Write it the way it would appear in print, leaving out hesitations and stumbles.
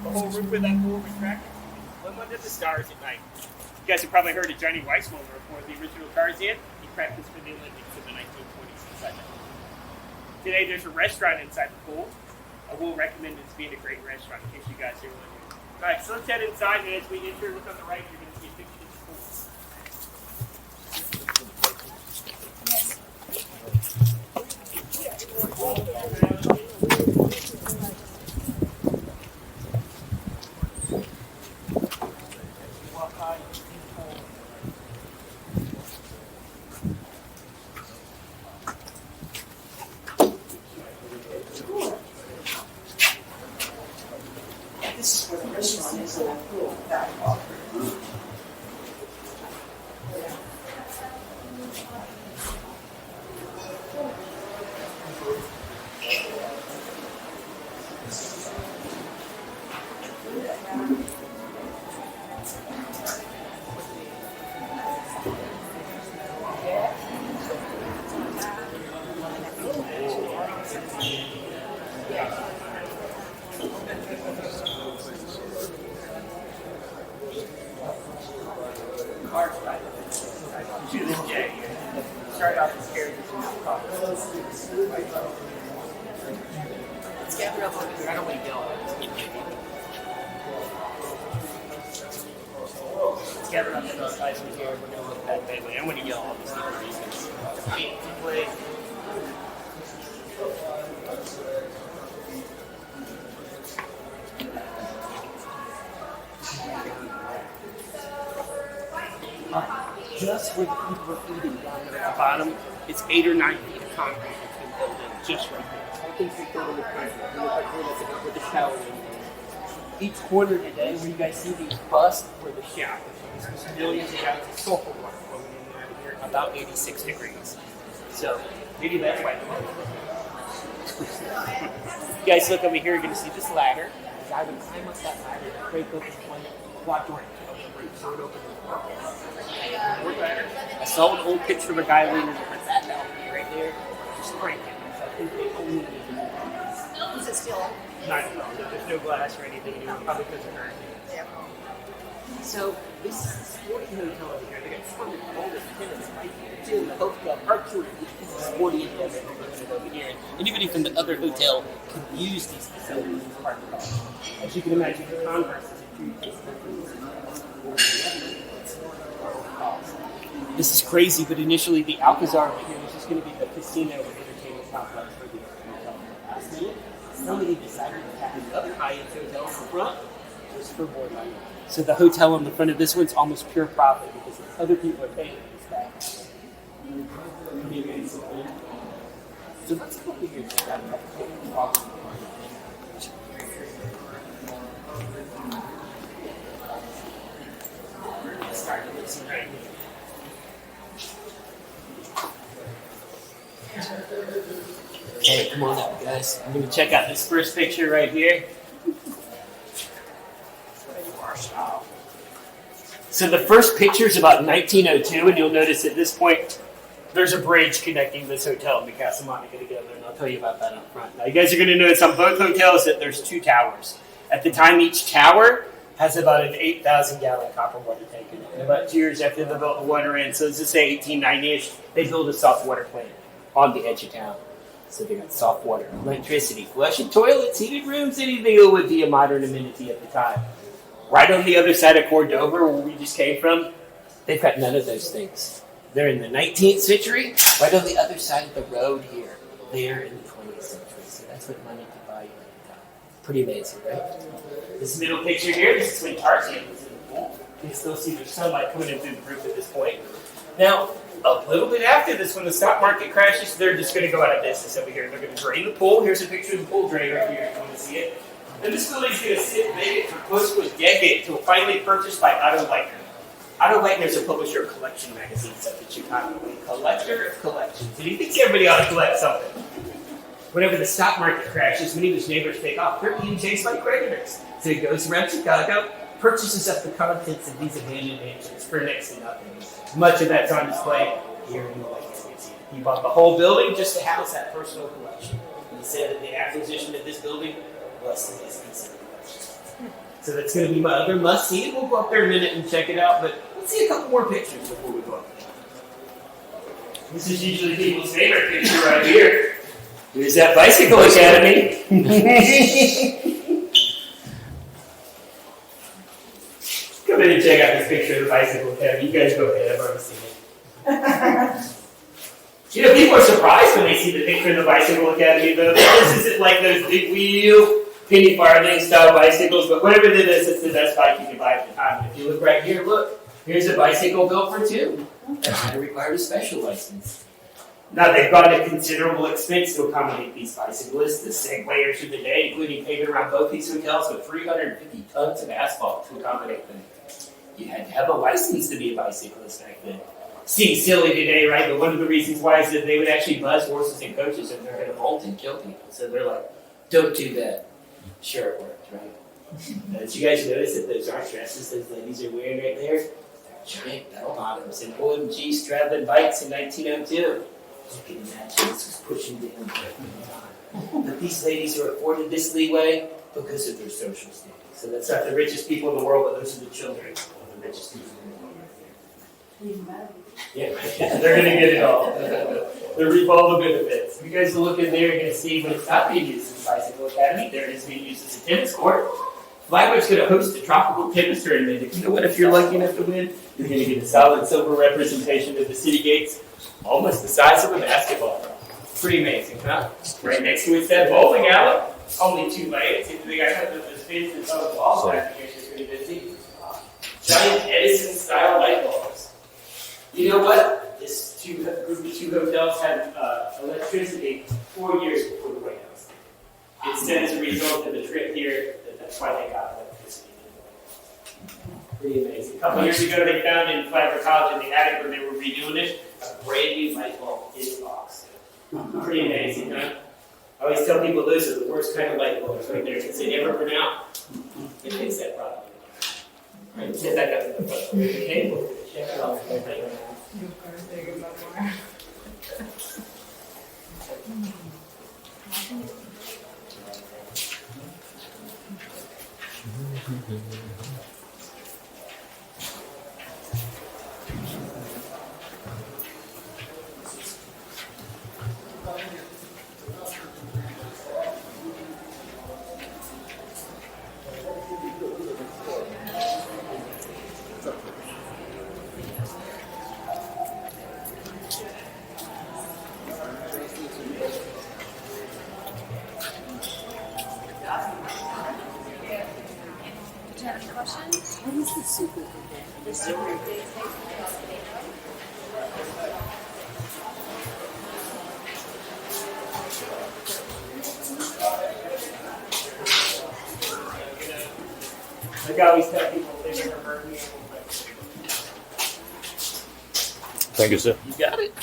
The whole roof of that pool retracted. Swim under the stars at night. You guys have probably heard of Johnny Weissmuller before, the original Tarzan. He practiced for the Olympics in the 1920s inside that pool. Today there's a restaurant inside the pool. I will recommend it as being a great restaurant in case you guys are wondering. Alright, so let's head inside, and as we enter, look on the right, you're going to see a picture of the pool. This is where the restaurant is in that pool. That Start off the stairs. Let's gather up over here. I don't want to yell. Let's gather up in those guys from here. We're going to look that way. I don't want to yell all these different reasons. Just where the people are eating down there at the bottom, it's 8 or 9 feet of concrete that's been built in just right there. This whole thing's been built in the concrete. You look right here, that's about where the shower is. Each corner today, where you guys see these busts, where the shower is. There's millions of gallons of sulfur water flowing in and out of here, about 86 degrees. So maybe that's why. You guys look over here, you're going to see this ladder. The guy would climb up that ladder and break open one quadrant of the roof, so it opens the door. I saw an old picture of a guy leaning over that balcony right there, just cranking. So I think they only need to do that. Is it still? Not at all. There's no glass or anything anymore, probably because of her. Yeah. So this is a sporting hotel over here. They got some of the oldest tenants right here too. The hotel archery is a sporting hotel over here. Anybody from the other hotel can use these facilities as part of the hotel. As you can imagine, the Converse is a huge This is crazy, but initially the Alcazar right here was just going to be the casino and entertainment complex for the hotel. Last minute, somebody decided to have another high-end hotel in the front just for board money. So the hotel on the front of this one's almost pure profit because the other people are paying this back. So let's go over here and check out a start to listen right here. Okay, come on out, guys. I'm going to check out this first picture right here. So the first picture is about 1902, and you'll notice at this point there's a bridge connecting this hotel and the Casa Monica together, and I'll tell you about that up front. Now, you guys are going to notice on both hotels that there's 2 towers. At the time, each tower has about an 8,000-gallon copper water tank in it. And about 2 years after they built the water in, so let's just say 1890-ish, they built a soft water plant on the edge of town. So they got soft water, electricity, flushing toilets, heated rooms, anything that would be a modern amenity at the time. Right on the other side of Cordova, where we just came from, they've got none of those things. They're in the 19th century, right on the other side of the road here. They're in the 20th century, so that's what money could buy you at the time. Pretty amazing, right? This middle picture here, this is when Tarzan was in the pool. You can still see there's sunlight coming in through the roof at this point. Now, a little bit after this, when the stock market crashes, they're just going to go out of business over here. They're going to drain the pool. Here's a picture of the pool drain right here if you want to see it. And this building's going to sit vacant for close to a decade until finally purchased by Otto Leitner. Otto Leitner is a publisher of collection magazines up in Chicago. A collector of collections. And he thinks everybody ought to collect something. Whenever the stock market crashes, many of his neighbors take off. They're being chased by creditors. So he goes around Chicago, purchases up the contents of these abandoned mansions for next to nothing. Much of that's on display here in the Leitner Museum. He bought the whole building just to house that personal collection. He said that the acquisition of this building was his piece of collection. So that's going to be my other must-see. We'll go up there in a minute and check it out, but let's see a couple more pictures before we go up there. This is usually people's favorite picture right here. Here's that Bicycle Academy. Come in and check out this picture of the Bicycle Academy. You guys go ahead, I've already seen it. You know, people are surprised when they see the picture of the Bicycle Academy, though. This isn't like those big wheel, penny farthing style bicycles, but whatever it is, it's the best bike you can buy at the time. And if you look right here, look, here's a bicycle built for two. That's going to require a special license. Now, they've gone to considerable expense to accommodate these bicyclists. The segwayers of the day, including paving around both these hotels with 350 tons of asphalt to accommodate them. You had to have a license to be a bicyclist back then. Seems silly today, right? But one of the reasons why is that they would actually buzz horses and coaches if they're going to bolt and kill people. So they're like, don't do that. Sure, it worked, right? Did you guys notice that those aren't dresses those ladies are wearing right there? They're giant bell bottoms and OMG straddling bikes in 1902. You can imagine this was pushing down time. But these ladies are afforded this leeway because of their social standing. So that's not the richest people in the world, but those are the children of the richest people in the world right there. Yeah, they're going to get it all. They'll reap all the benefits. If you guys look in there, you're going to see when it's not being used as a bicycle academy, there it is being used as a tennis court. Flagler's going to host a tropical tennis tournament. You know what? If you're lucky enough to win, you're going to get a solid silver representation of the city gates, almost the size of a basketball. Pretty amazing, huh? Right next to it's that bowling alley. Only 2 lanes. If they got cut with the spins and some balls, I think it's pretty busy. Giant Edison-style light bulbs. You know what? This group of 2 hotels had electricity 4 years before the White House. It said as a result of the trip here that that's why they got electricity. Pretty amazing. A couple years ago, they found in Flagler College in the attic when they were redoing it, a brand new light bulb in the box. Pretty amazing, huh? I always tell people those are the worst kind of light bulbs right there because they never burn out. It fix that problem. Right, set that up in the front. Okay, we'll check it out right now. Like I always tell people, if they've ever heard me. Thank you, sir. You got it.